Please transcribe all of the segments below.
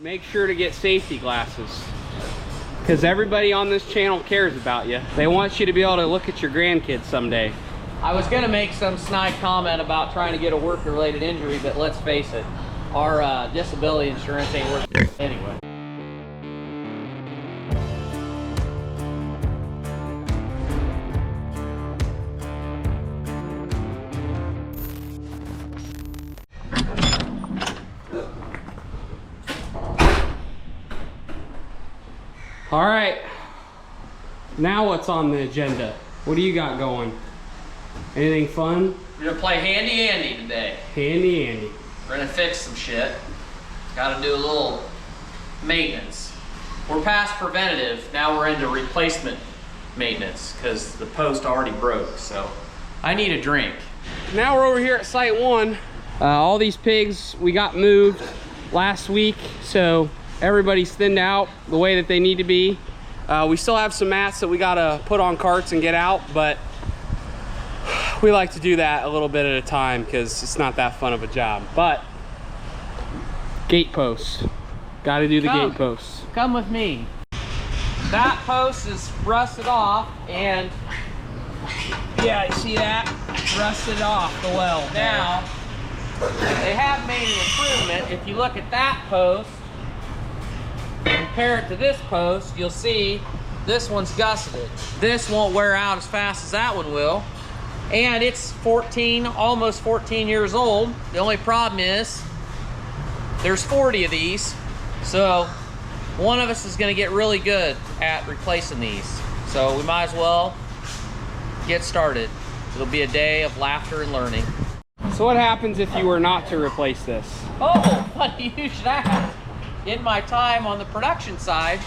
Make sure to get safety glasses, because everybody on this channel cares about you. They want you to be able to look at your grandkids someday. I was gonna make some snide comment about trying to get a work-related injury, but let's face it, our disability insurance ain't worth it anyway. All right, now what's on the agenda? What do you got going? Anything fun? We're gonna play Handy Andy today. Handy Andy. We're gonna fix some shit. Gotta do a little maintenance. We're past preventative, now we're into replacement maintenance because the post already broke, so I need a drink. Now we're over here at Site 1. All these pigs, we got moved last week, so everybody's thinned out the way that they need to be. We still have some mats that we gotta put on carts and get out, but we like to do that a little bit at a time because it's not that fun of a job. But gate posts, gotta do the gate posts. Come with me. That post is rusted off, and yeah, you see that? Rusted off the weld. Now, they have made an improvement. If you look at that post, compare it to this post, you'll see this one's gusseted. This won't wear out as fast as that one will. And it's 14, almost 14 years old. The only problem is there's 40 of these. So one of us is gonna get really good at replacing these. So we might as well get started. It'll be a day of laughter and learning. So what happens if you were not to replace this? Oh, funny you should ask. In my time on the production side,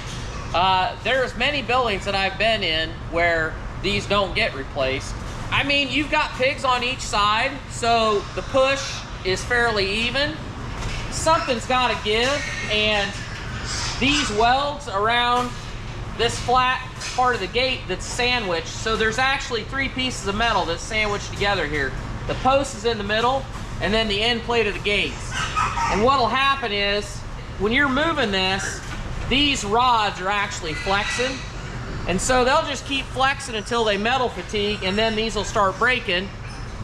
there's many buildings that I've been in where these don't get replaced. I mean, you've got pigs on each side, so the push is fairly even. Something's gotta give, and these welds around this flat part of the gate that's sandwiched, so there's actually 3 pieces of metal that's sandwiched together here. The post is in the middle, and then the end plate of the gates. And what'll happen is, when you're moving this, these rods are actually flexing. And so they'll just keep flexing until they metal fatigue, and then these will start breaking,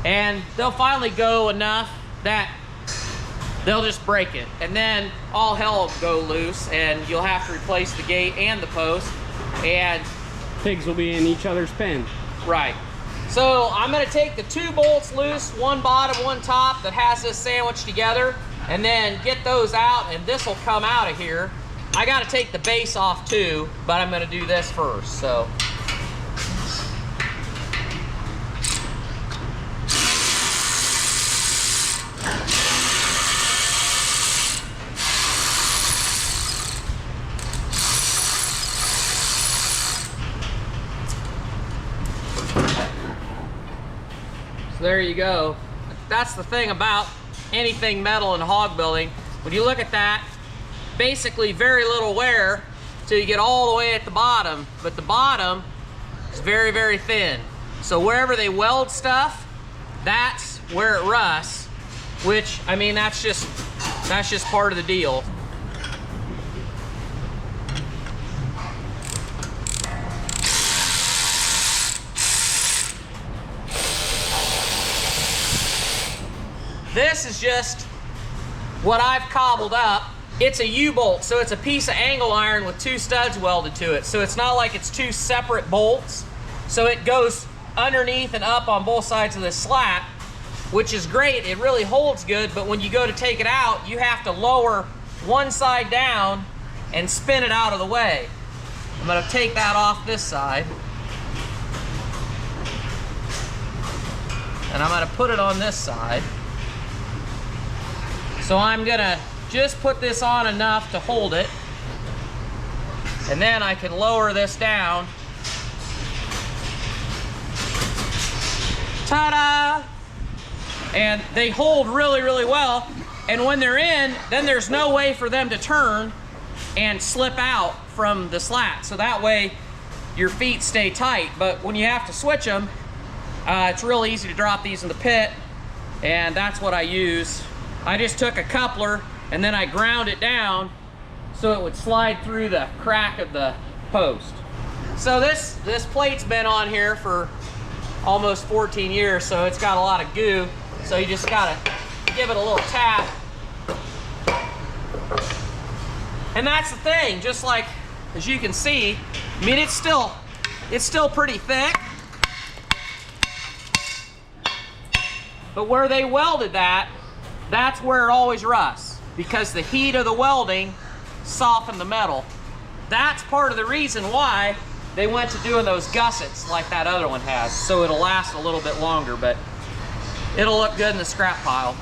and they'll finally go enough that they'll just break it. And then all hell will go loose, and you'll have to replace the gate and the post, and Pigs will be in each other's pen. right. So I'm gonna take the 2 bolts loose, one bottom, one top, that has this sandwiched together, and then get those out, and this will come out of here. I gotta take the base off too, but I'm gonna do this first, so. So there you go. That's the thing about anything metal in hog building. When you look at that, basically very little wear till you get all the way at the bottom, but the bottom is very, very thin. So wherever they weld stuff, that's where it rusts, which, I mean, that's just part of the deal. This is just what I've cobbled up. It's a U-bolt, so it's a piece of angle iron with 2 studs welded to it. So it's not like it's 2 separate bolts. So it goes underneath and up on both sides of this slat, which is great. It really holds good, but when you go to take it out, you have to lower one side down and spin it out of the way. I'm gonna take that off this side. And I'm gonna put it on this side. So I'm gonna just put this on enough to hold it, and then I can lower this down. Ta-da! And they hold really, really well. And when they're in, then there's no way for them to turn and slip out from the slat. So that way your feet stay tight. But when you have to switch them, it's real easy to drop these in the pit, and that's what I use. I just took a coupler and then I ground it down so it would slide through the crack of the post. So this plate's been on here for almost 14 years, so it's got a lot of goo. So you just gotta give it a little tap. And that's the thing, just like, as you can see, I mean, it's still pretty thick. But where they welded that's where it always rusts, because the heat of the welding softened the metal. That's part of the reason why they went to doing those gussets like that other one has, so it'll last a little bit longer, but it'll look good in the scrap pile.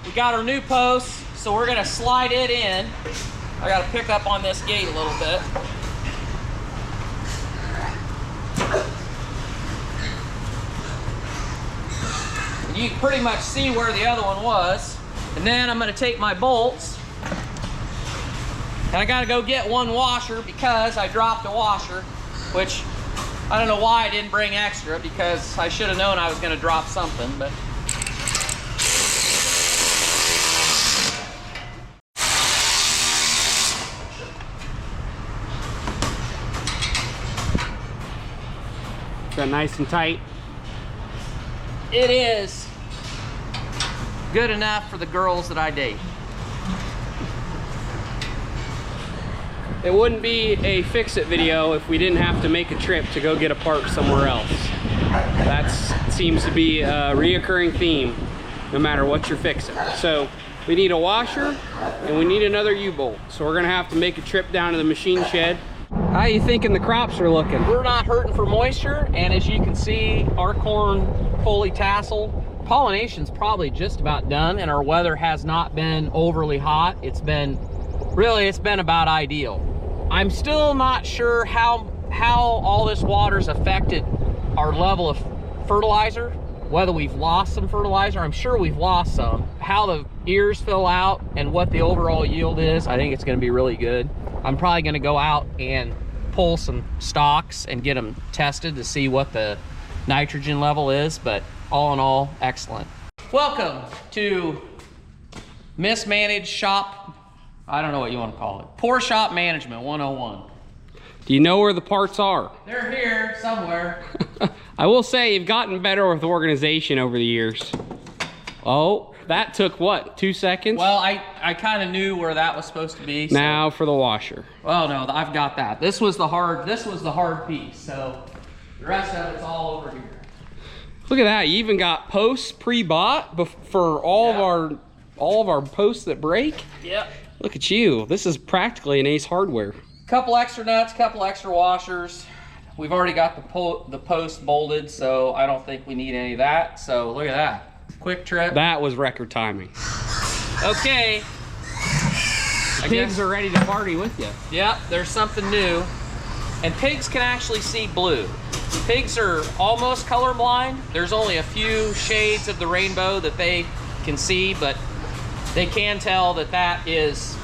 We got our new post, so we're gonna slide it in. I gotta pick up on this gate a little bit. You can pretty much see where the other one was. And then I'm gonna take my bolts, and I gotta go get one washer because I dropped a washer, which I don't know why I didn't bring extra, because I should have known I was gonna drop something, but. Is that nice and tight? It is good enough for the girls that I date. It wouldn't be a fix-it video if we didn't have to make a trip to go get a part somewhere else. That seems to be a reoccurring theme, no matter what you're fixing. So we need a washer and we need another U-bolt. So we're gonna have to make a trip down to the machine shed. How you thinking the crops are looking? We're not hurting for moisture, and as you can see, our corn fully tasseled. Pollination's probably just about done, and our weather has not been overly hot. It's been about ideal. I'm still not sure how all this water's affected our level of fertilizer, whether we've lost some fertilizer. I'm sure we've lost some. How the ears fill out and what the overall yield is, I think it's gonna be really good. I'm probably gonna go out and pull some stalks and get them tested to see what the nitrogen level is, but all in all, excellent. Welcome to mismanaged shop, I don't know what you want to call it. Poor shop management 101. Do you know where the parts are? They're here somewhere. I will say you've gotten better with organization over the years. Oh, that took what, 2 seconds? Well, I kind of knew where that was supposed to be. So. Now for the washer. Well, no, I've got that. This was the hard piece, so the rest of it's all over here. Look at that, you even got posts pre-bought for all of our posts that break? Yep. Look at you, this is practically an Ace Hardware. Couple extra nuts, couple extra washers. We've already got the post bolted, so I don't think we need any of that. So look at that, quick trip. That was record timing. Okay. Pigs are ready to party with you. Yep, there's something new. And pigs can actually see blue. Pigs are almost colorblind. There's only a few shades of the rainbow that they can see, but they can tell that that is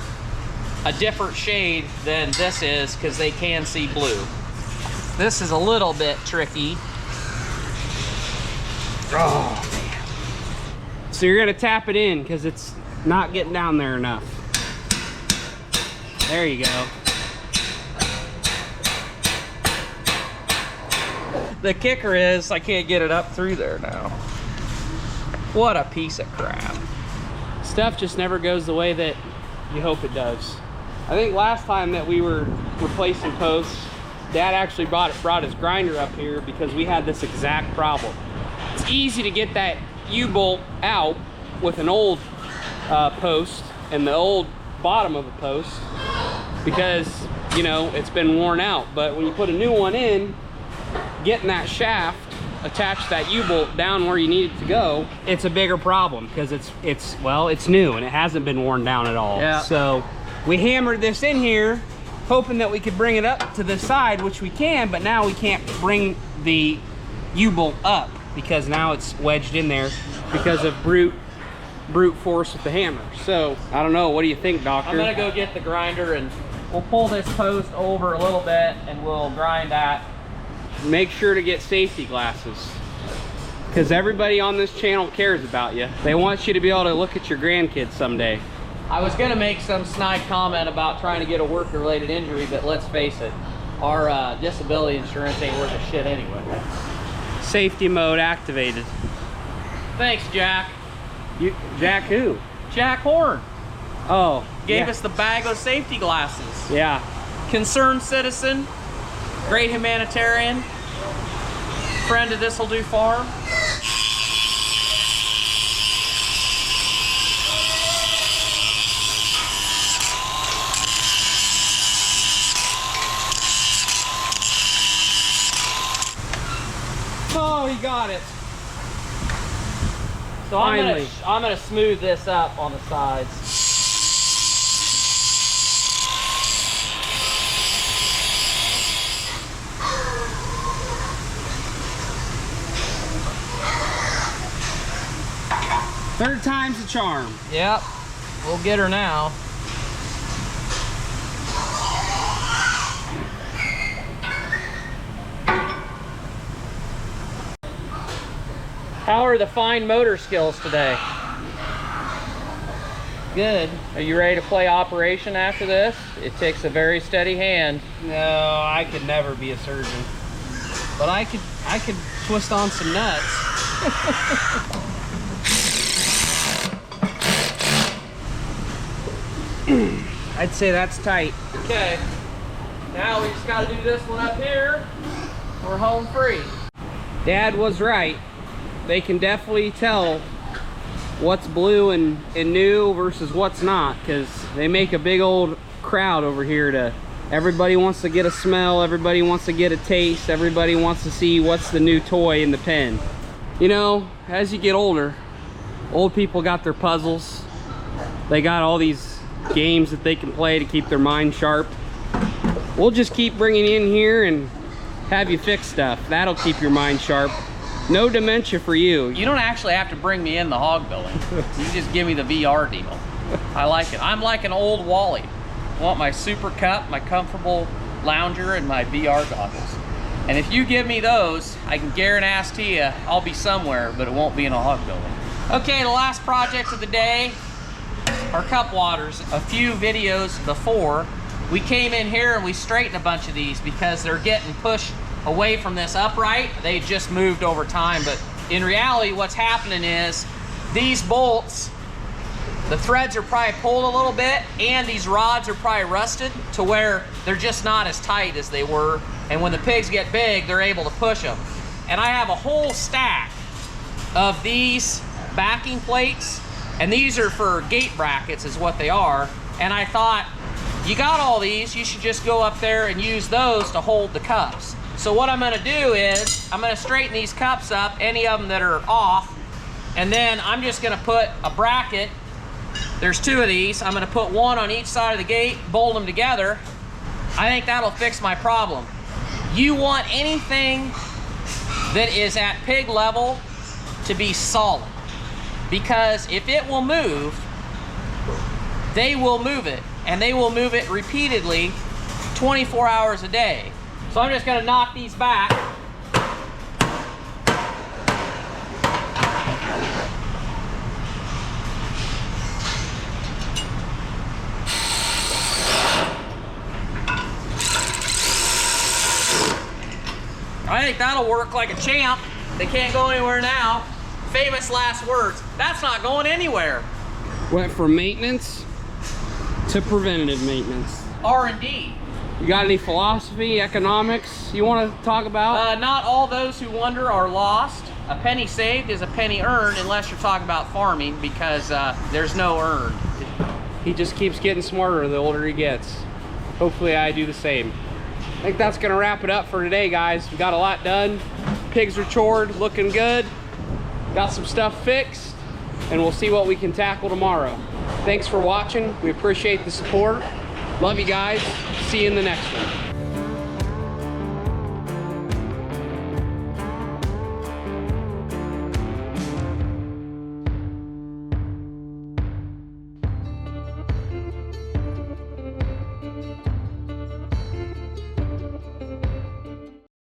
a different shade than this is, because they can see blue. This is a little bit tricky. Oh, man. So you're gonna tap it in because it's not getting down there enough. There you go. The kicker is I can't get it up through there now. What a piece of crap. Stuff just never goes the way that you hope it does. I think last time that we were replacing posts, Dad actually brought his grinder up here because we had this exact problem. It's easy to get that U-bolt out with an old post and the old bottom of a post because, you know, it's been worn out. But when you put a new one in, getting that shaft attached that U-bolt down where you need it to go, it's a bigger problem because it's new and it hasn't been worn down at all. Yeah. So we hammered this in here hoping that we could bring it up to the side, which we can, but now we can't bring the U-bolt up because now it's wedged in there because of brute force with the hammer. So I don't know, what do you think, Doctor? I'm gonna go get the grinder and we'll pull this post over a little bit and we'll grind that. Make sure to get safety glasses because everybody on this channel cares about you. They want you to be able to look at your grandkids someday. I was gonna make some snide comment about trying to get a work-related injury, but let's face it, our disability insurance ain't worth a shit anyway. Safety mode activated. Thanks, Jack. Jack who? Jack Horn. Oh. Gave us the bag of safety glasses. Yeah. Concerned citizen, great humanitarian, friend of This'll Do Farm. Oh, he got it. So Finally. I'm gonna smooth this up on the sides. Third time's the charm. Yep, we'll get her now. How are the fine motor skills today? Good. Are you ready to play operation after this? It takes a very steady hand. No, I could never be a surgeon. But I could twist on some nuts. I'd say that's tight. Okay. Now we just gotta do this one up here. We're home free. Dad was right. They can definitely tell what's blue and new versus what's not, because they make a big old crowd over here. Everybody wants to get a smell, everybody wants to get a taste, everybody wants to see what's the new toy in the pen. You know, as you get older, old people got their puzzles. They got all these games that they can play to keep their mind sharp. We'll just keep bringing you in here and have you fix stuff. That'll keep your mind sharp. No dementia for you. You don't actually have to bring me in the hog building. You just give me the VR deal. I like it. I'm like an old Wally. I want my super cup, my comfortable lounger, and my VR goggles. And if you give me those, I can guarantee you I'll be somewhere, but it won't be in a hog building. Okay, the last project of the day are cup waters. A few videos before, we came in here and we straightened a bunch of these because they're getting pushed away from this upright. They just moved over time, but in reality what's happening is these bolts, the threads are probably pulled a little bit, and these rods are probably rusted to where they're just not as tight as they were, and when the pigs get big they're able to push them. And I have a whole stack of these backing plates, and these are for gate brackets is what they are, and I thought, you got all these, you should just go up there and use those to hold the cups. So what I'm gonna do is, I'm gonna straighten these cups up, any of them that are off, and then I'm just gonna put a bracket. There's two of these. I'm gonna put one on each side of the gate, bolt them together. I think that'll fix my problem. You want anything that is at pig level to be solid, because if it will move, they will move it, and they will move it repeatedly 24 hours a day. So I'm just gonna knock these back. I think that'll work like a champ. They can't go anywhere now. Famous last words. That's not going anywhere. Went from maintenance to preventative maintenance. R&D. You got any philosophy, economics you want to talk about? Not all those who wander are lost. A penny saved is a penny earned, unless you're talking about farming, because there's no earned. He just keeps getting smarter the older he gets. Hopefully I do the same. I think that's gonna wrap it up for today, guys. We got a lot done. Pigs are chored, looking good. Got some stuff fixed, and we'll see what we can tackle tomorrow. Thanks for watching. We appreciate the support. Love you guys. See you in the next one.